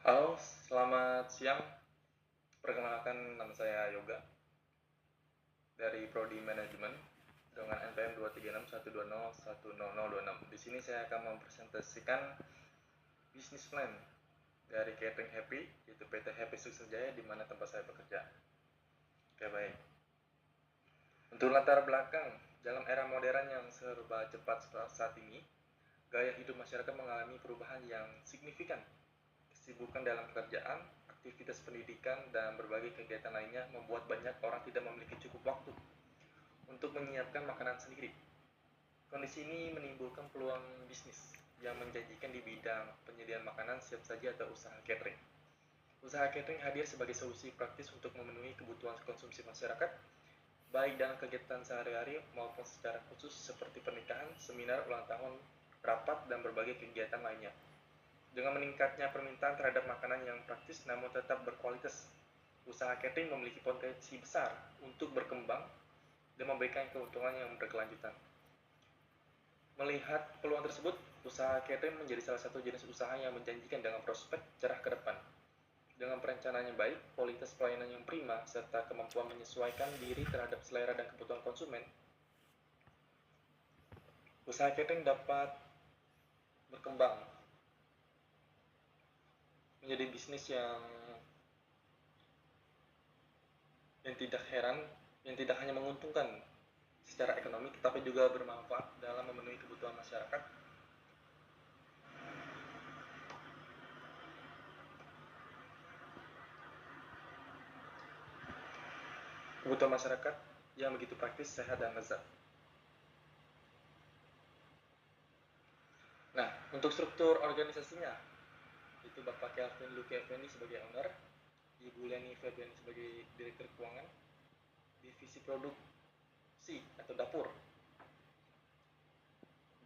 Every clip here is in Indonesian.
Halo, selamat siang. Perkenalkan, nama saya Yoga dari Prodi Manajemen dengan NPM 23612010026. Di sini saya akan mempresentasikan bisnis plan dari Catering Happy, yaitu PT Happy Sukses Jaya, di mana tempat saya bekerja. Oke, baik. Untuk latar belakang, dalam era modern yang serba cepat saat ini, gaya hidup masyarakat mengalami perubahan yang signifikan. Kesibukan dalam pekerjaan, aktivitas pendidikan, dan berbagai kegiatan lainnya membuat banyak orang tidak memiliki cukup waktu untuk menyiapkan makanan sendiri. Kondisi ini menimbulkan peluang bisnis yang menjanjikan di bidang penyediaan makanan siap saji atau usaha catering. Usaha catering hadir sebagai solusi praktis untuk memenuhi kebutuhan konsumsi masyarakat, baik dalam kegiatan sehari-hari maupun secara khusus seperti pernikahan, seminar, ulang tahun, rapat, dan berbagai kegiatan lainnya. Dengan meningkatnya permintaan terhadap makanan yang praktis namun tetap berkualitas, usaha catering memiliki potensi besar untuk berkembang dan memberikan keuntungan yang berkelanjutan. Melihat peluang tersebut, usaha catering menjadi salah satu jenis usaha yang menjanjikan dengan prospek cerah ke depan. Dengan perencanaan yang baik, kualitas pelayanan yang prima, serta kemampuan menyesuaikan diri terhadap selera dan kebutuhan konsumen, usaha catering dapat berkembang menjadi bisnis yang tidak hanya menguntungkan secara ekonomi, tetapi juga bermanfaat dalam memenuhi kebutuhan masyarakat. Kebutuhan masyarakat yang begitu praktis, sehat, dan lezat. Nah, untuk struktur organisasinya, itu Bapak Kelvin Luki Effendi sebagai owner, Ibu Leni Febriani sebagai direktur keuangan, divisi produksi atau dapur,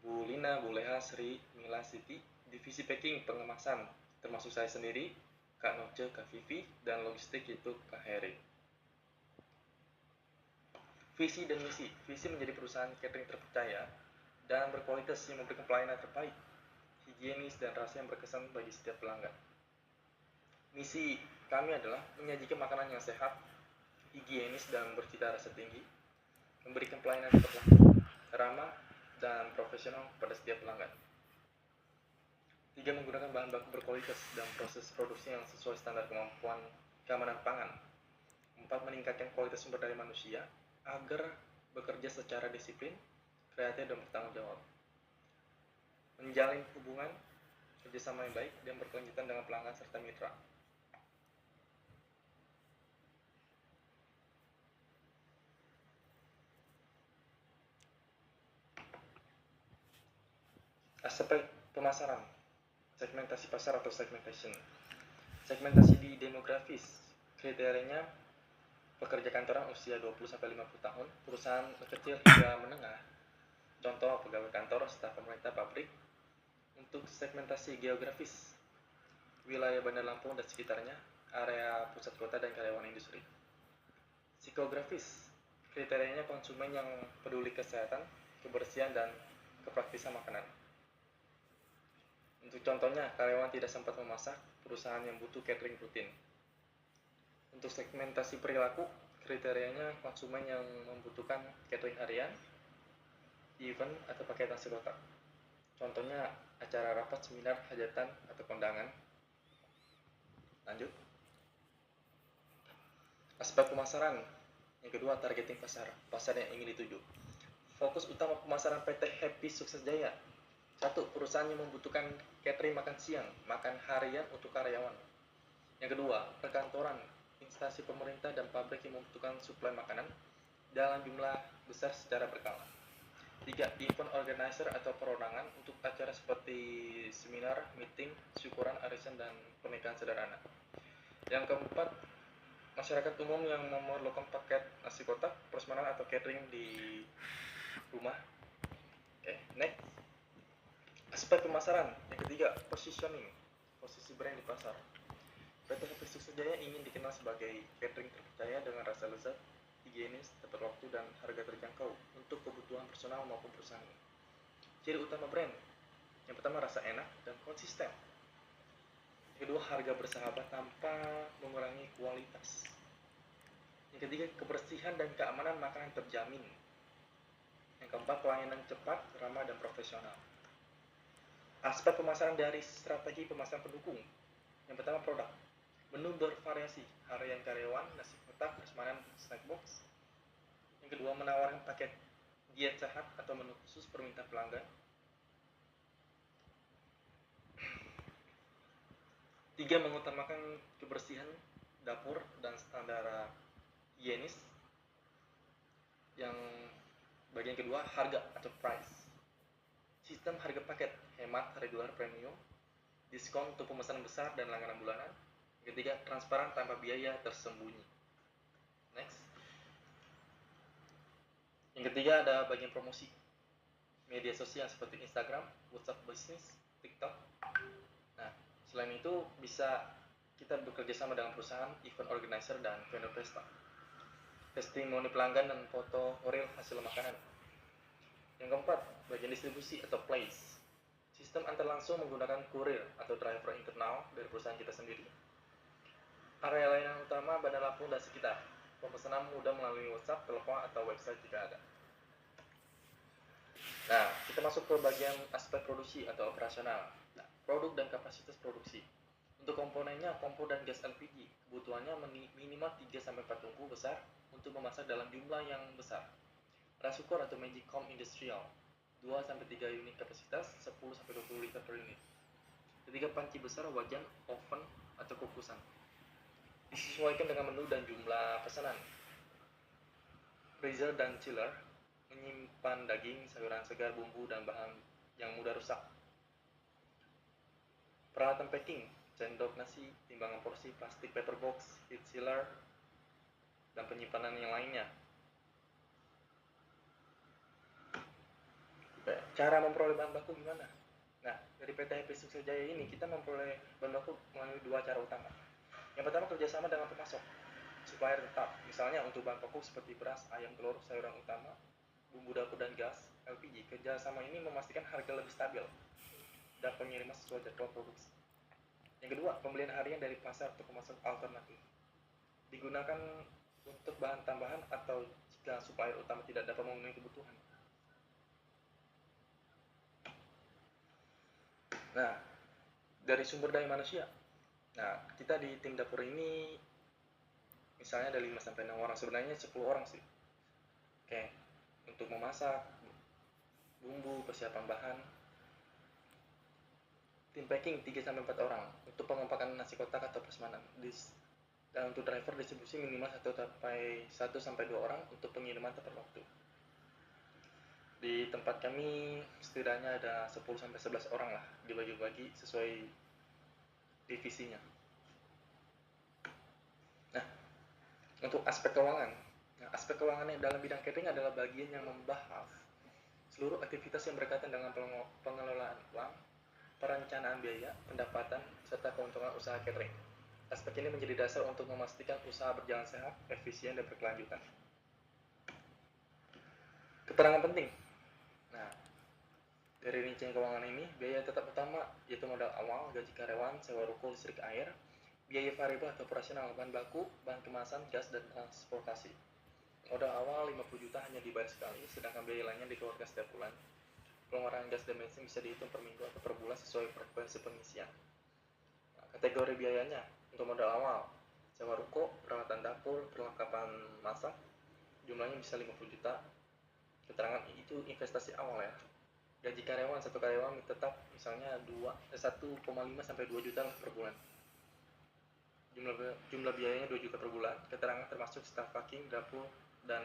Bu Lina, Bu Leha, Sri, Mila, Siti, divisi packing, pengemasan, termasuk saya sendiri, Kak Noce, Kak Vivi, dan logistik itu Kak Heri. Visi dan misi. Visi menjadi perusahaan catering terpercaya dan berkualitas yang memberikan pelayanan terbaik, higienis, dan rasa yang berkesan bagi setiap pelanggan. Misi kami adalah menyajikan makanan yang sehat, higienis, dan bercita rasa tinggi, memberikan pelayanan tepat waktu, ramah, dan profesional pada setiap pelanggan. 3. Menggunakan bahan baku berkualitas dan proses produksi yang sesuai standar kemampuan keamanan pangan. 4. Meningkatkan kualitas sumber daya manusia agar bekerja secara disiplin, kreatif, dan bertanggung jawab. Menjalin hubungan kerjasama yang baik dan berkelanjutan dengan pelanggan serta mitra. Aspek pemasaran, segmentasi pasar atau segmentation. Segmentasi di demografis, kriterianya pekerja kantoran usia 20-50 tahun, perusahaan kecil hingga menengah, contoh pegawai kantor, staf pemerintah, pabrik. Untuk segmentasi geografis, wilayah Bandar Lampung dan sekitarnya, area pusat kota dan karyawan industri. Psikografis, kriterianya konsumen yang peduli kesehatan, kebersihan, dan kepraktisan makanan. Untuk contohnya, karyawan tidak sempat memasak, perusahaan yang butuh catering rutin. Untuk segmentasi perilaku, kriterianya konsumen yang membutuhkan catering harian, event, atau paket nasi kotak. Contohnya acara rapat, seminar, hajatan, atau kondangan. Lanjut. Aspek pemasaran. Yang kedua, targeting pasar yang ingin dituju. Fokus utama pemasaran PT Happy Sukses Jaya. 1. Perusahaan yang membutuhkan catering makan siang, makan harian untuk karyawan. Yang kedua, perkantoran, instansi pemerintah, dan pabrik yang membutuhkan suplai makanan dalam jumlah besar secara berkala. 3. Event organizer atau perorangan untuk acara seperti seminar, meeting, syukuran, arisan, dan pernikahan sederhana. Yang keempat, masyarakat umum yang memerlukan paket nasi kotak, prasmanan, atau catering di rumah. Oke, next. Aspek pemasaran. Yang ketiga, positioning, posisi brand di pasar. PT Happy Sukses Jaya ingin dikenal sebagai catering terpercaya dengan rasa lezat, higienis, tepat waktu, dan harga terjangkau untuk kebutuhan personal maupun perusahaan. Ciri utama brand. Yang pertama, rasa enak dan konsisten. Kedua, harga bersahabat tanpa mengurangi kualitas. Yang ketiga, kebersihan dan keamanan makanan terjamin. Yang keempat, pelayanan cepat, ramah, dan profesional. Aspek pemasaran dari strategi pemasaran pendukung. Yang pertama, produk. Menu bervariasi, harian karyawan, nasi kotak, prasmanan, snack box. Yang kedua, menawarkan paket diet sehat atau menu khusus permintaan pelanggan. Tiga, mengutamakan kebersihan dapur dan standar higienis. Yang bagian kedua, harga atau price. Sistem harga paket, hemat, regular, premium, diskon untuk pemesanan besar dan langganan bulanan. Yang ketiga, transparan tanpa biaya tersembunyi. Next. Yang ketiga ada bagian promosi. Media sosial seperti Instagram, WhatsApp Business, TikTok. Nah, selain itu bisa kita bekerja sama dengan perusahaan, event organizer, dan vendor pesta. Testimoni pelanggan dan foto real hasil makanan. Yang keempat, bagian distribusi atau place. Sistem antar langsung menggunakan kurir atau driver internal dari perusahaan kita sendiri. Area layanan utama, Bandar Lampung dan sekitar. Pemesanan mudah melalui WhatsApp, telepon, atau website jika ada. Nah, kita masuk ke bagian aspek produksi atau operasional. Nah, produk dan kapasitas produksi. Untuk komponennya, kompor dan gas LPG, kebutuhannya minimal 3-4 tungku besar untuk memasak dalam jumlah yang besar. Rice cooker atau Magicom Industrial, 2-3 unit kapasitas, 10-20 liter per unit. Ketiga, panci besar, wajan, oven, atau kukusan. Disesuaikan dengan menu dan jumlah pesanan. Freezer dan chiller, menyimpan daging, sayuran segar, bumbu, dan bahan yang mudah rusak. Peralatan packing, sendok nasi, timbangan porsi, plastik paper box, heat sealer, dan penyimpanan yang lainnya. Cara memperoleh bahan baku gimana? Nah, dari PT HP Sukses Jaya ini kita memperoleh bahan baku melalui dua cara utama. Yang pertama, kerjasama dengan pemasok supplier tetap. Misalnya untuk bahan pokok seperti beras, ayam, telur, sayuran utama, bumbu dapur, dan gas, LPG. Kerjasama ini memastikan harga lebih stabil dan pengiriman sesuai jadwal produksi. Yang kedua, pembelian harian dari pasar atau pemasok alternatif. Digunakan untuk bahan tambahan atau jika supplier utama tidak dapat memenuhi kebutuhan. Nah, dari sumber daya manusia. Nah, kita di tim dapur ini misalnya ada 5-6 orang, sebenarnya 10 orang sih. Oke, untuk memasak, bumbu, persiapan bahan. Tim packing 3-4 orang untuk pengempakan nasi kotak atau prasmanan. Dan untuk driver distribusi minimal 1-2 orang untuk pengiriman tepat waktu. Di tempat kami setidaknya ada 10-11 orang lah, dibagi-bagi sesuai divisinya. Nah, untuk aspek keuangan. Nah, aspek keuangan dalam bidang catering adalah bagian yang membahas seluruh aktivitas yang berkaitan dengan pengelolaan uang, perencanaan biaya, pendapatan, serta keuntungan usaha catering. Aspek ini menjadi dasar untuk memastikan usaha berjalan sehat, efisien, dan berkelanjutan. Keterangan penting. Nah, dari rincian keuangan ini, biaya tetap utama yaitu modal awal, gaji karyawan, sewa ruko, listrik, air, biaya variabel atau operasional, bahan baku, bahan kemasan, gas, dan transportasi. Modal awal 50 juta hanya dibayar sekali, sedangkan biaya lainnya dikeluarkan setiap bulan. Pengeluaran gas dan bensin bisa dihitung per minggu atau per bulan sesuai frekuensi pengisian. Nah, kategori biayanya, untuk modal awal, sewa ruko, peralatan dapur, perlengkapan masak, jumlahnya bisa 50 juta. Keterangan itu investasi awal ya. Gaji karyawan, satu karyawan tetap misalnya 1,5-2 juta per bulan. Jumlah biayanya 2 juta per bulan. Keterangan termasuk staff packing, dapur, dan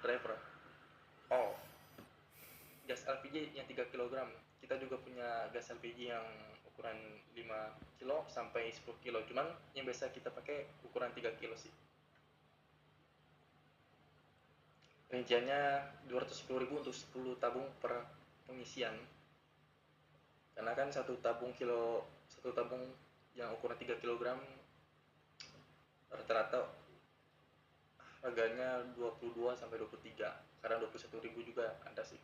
driver. Gas LPG yang 3 kg. Kita juga punya gas LPG yang ukuran 5 kilo sampai 10 kilo. Cuman yang biasa kita pakai ukuran 3 kilo sih. Rinciannya 210.000 untuk 10 tabung per pengisian. Karena kan satu tabung yang ukuran 3 kg rata-rata harganya 22-23, karena 21.000 juga ada sih.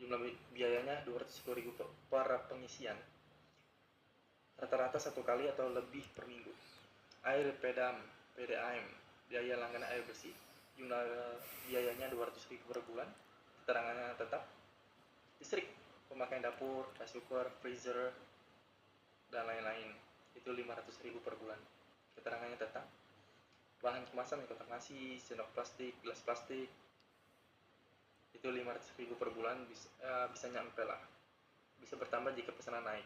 Jumlah biayanya 210.000 per pengisian. rata-rata 1 kali atau lebih per minggu. Air PDAM, biaya langganan air bersih, jumlah biayanya 200.000 per bulan, keterangannya tetap. Listrik, pemakaian dapur, rice cooker, freezer, dan lain-lain, itu 500.000 per bulan, keterangannya tetap. Bahan kemasan, kotak nasi, sendok plastik, gelas plastik, itu 500.000 per bulan, bisa nyampe lah, bisa bertambah jika pesanan naik.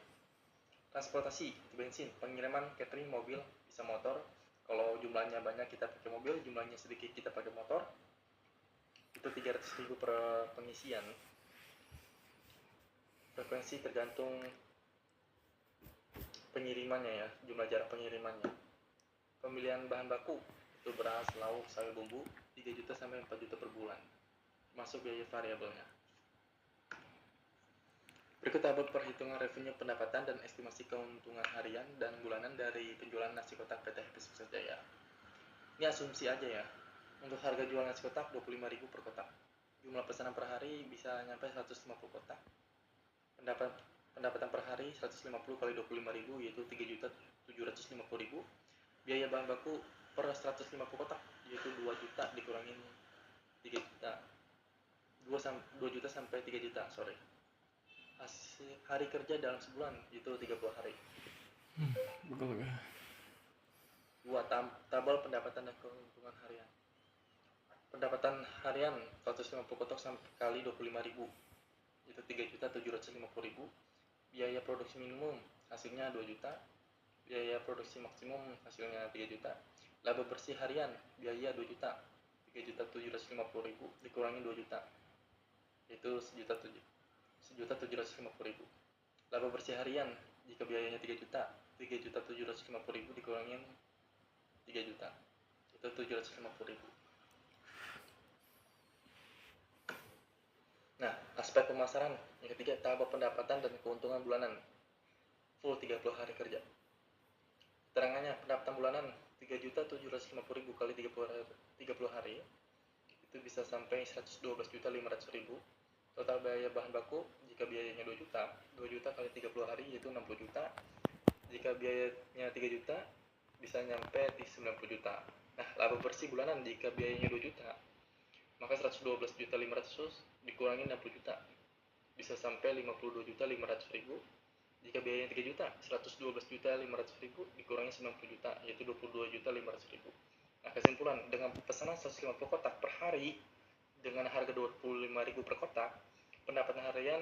Transportasi, bensin, pengiriman, catering, mobil, bisa motor. Kalau jumlahnya banyak kita pakai mobil, jumlahnya sedikit kita pakai motor, itu 300.000 per pengisian. Frekuensi tergantung pengirimannya ya, jumlah jarak pengirimannya. Pemilihan bahan baku, itu beras, lauk, sayur, bumbu, 3 juta sampai 4 juta per bulan, masuk biaya variabelnya. Berikut tabel perhitungan revenue pendapatan dan estimasi keuntungan harian dan bulanan dari penjualan nasi kotak PT Happy Sukses Jaya. Ini asumsi aja ya. Untuk harga jual nasi kotak 25.000 per kotak. Jumlah pesanan per hari bisa nyampe 150 kotak. Pendapatan per hari 150 kali 25.000 yaitu 3.750.000. Biaya bahan baku per 150 kotak yaitu 2 juta dikurangin 3 juta. 2 juta sampai 3 juta, sorry. Hari kerja dalam sebulan itu 30 hari. Betul. Dua tabel pendapatan dan keuntungan harian. Pendapatan harian 150 kotak kali 25.000 itu 3.750.000. Biaya produksi minimum hasilnya 2 juta. Biaya produksi maksimum hasilnya 3 juta. Laba bersih harian biaya 2 juta. 3.750.000 dikurangi 2 juta itu 1.750.000. Laba bersih harian jika biayanya 3 juta, 3.750.000 dikurangin 3 juta itu 750.000. Nah, aspek pemasaran yang ketiga, tabel pendapatan dan keuntungan bulanan full 30 hari kerja. Keterangannya, pendapatan bulanan 3.750.000 kali 30 hari itu bisa sampai 112.500.000. Total biaya bahan baku jika biayanya 2 juta, 2 juta kali 30 hari yaitu 60 juta. Jika biayanya 3 juta bisa nyampe di 90 juta. Nah, laba bersih bulanan jika biayanya 2 juta, maka 112.500 dikurangi 60 juta bisa sampai 52.500.000. Jika biayanya 3 juta, 112.500.000 dikurangi 90 juta yaitu 22.500.000. Nah, kesimpulan, dengan pesanan 150 kotak per hari dengan harga 25.000 per kotak, pendapatan harian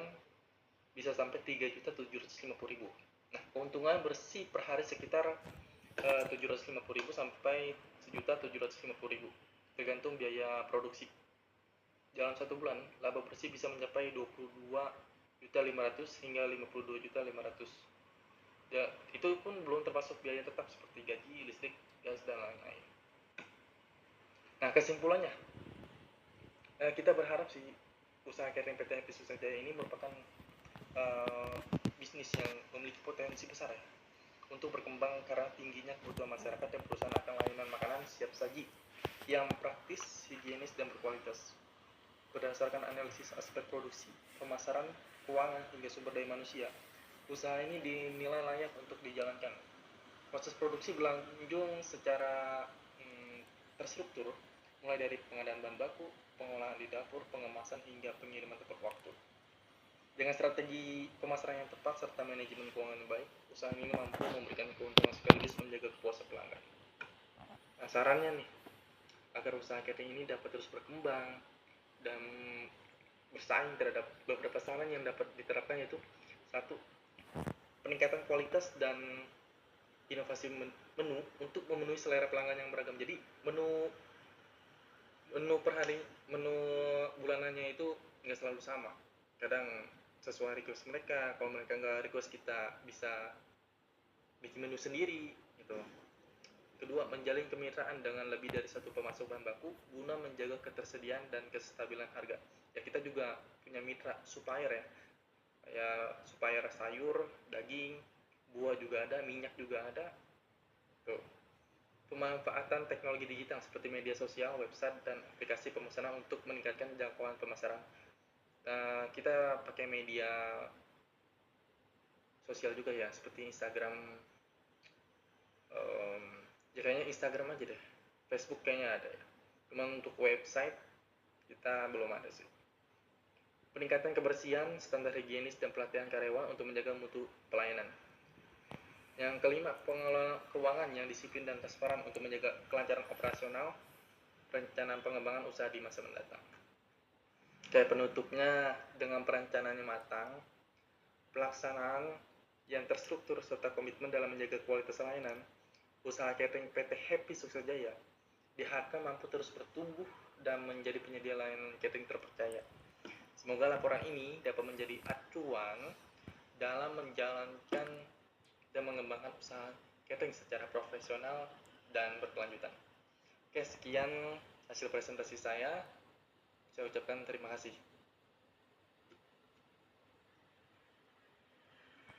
bisa sampai 3.750.000. Nah, keuntungan bersih per hari sekitar 750.000 sampai 1.750.000 tergantung biaya produksi. Dalam 1 bulan, laba bersih bisa mencapai 22.500.000 hingga 52.500.000. Ya, itu pun belum termasuk biaya tetap seperti gaji, listrik, gas, dan lain-lain. Nah, kesimpulannya, kita berharap sih usaha catering PT Happy Sukses Jaya ini merupakan bisnis yang memiliki potensi besar ya untuk berkembang karena tingginya kebutuhan masyarakat dan perusahaan akan layanan makanan siap saji yang praktis, higienis, dan berkualitas. Berdasarkan analisis aspek produksi, pemasaran, keuangan, hingga sumber daya manusia, usaha ini dinilai layak untuk dijalankan. Proses produksi berlanjut secara terstruktur, mulai dari pengadaan bahan baku, pengolahan di dapur, pengemasan, hingga pengiriman tepat waktu. Dengan strategi pemasaran yang tepat serta manajemen keuangan yang baik, usaha ini mampu memberikan keuntungan sekaligus menjaga kepuasan pelanggan. Nah, sarannya nih, agar usaha catering ini dapat terus berkembang dan bersaing terhadap beberapa saran yang dapat diterapkan, yaitu 1. Peningkatan kualitas dan inovasi menu untuk memenuhi selera pelanggan yang beragam. Jadi menu per hari, menu bulanannya itu nggak selalu sama. Kadang sesuai request mereka. Kalau mereka nggak request, kita bisa bikin menu sendiri gitu. Kedua, menjalin kemitraan dengan lebih dari satu pemasok bahan baku guna menjaga ketersediaan dan kestabilan harga. Ya, kita juga punya mitra supplier ya supplier sayur, daging, buah juga ada, minyak juga ada. Tuh. Pemanfaatan teknologi digital seperti media sosial, website, dan aplikasi pemesanan untuk meningkatkan jangkauan pemasaran. Kita pakai media sosial juga ya, seperti Instagram. Ya kayaknya Instagram aja deh. Facebook kayaknya ada ya. Cuman untuk website kita belum ada sih. Peningkatan kebersihan, standar higienis, dan pelatihan karyawan untuk menjaga mutu pelayanan. Yang kelima, pengelolaan keuangan yang disiplin dan transparan untuk menjaga kelancaran operasional, perencanaan pengembangan usaha di masa mendatang. Kayak penutupnya, dengan perencanaannya matang, pelaksanaan yang terstruktur serta komitmen dalam menjaga kualitas layanan, usaha catering PT Happy Sukses Jaya diharapkan mampu terus bertumbuh dan menjadi penyedia layanan catering terpercaya. Semoga laporan ini dapat menjadi acuan dalam menjalankan dan mengembangkan usaha catering secara profesional dan berkelanjutan. Oke, sekian hasil presentasi saya. Saya ucapkan terima kasih.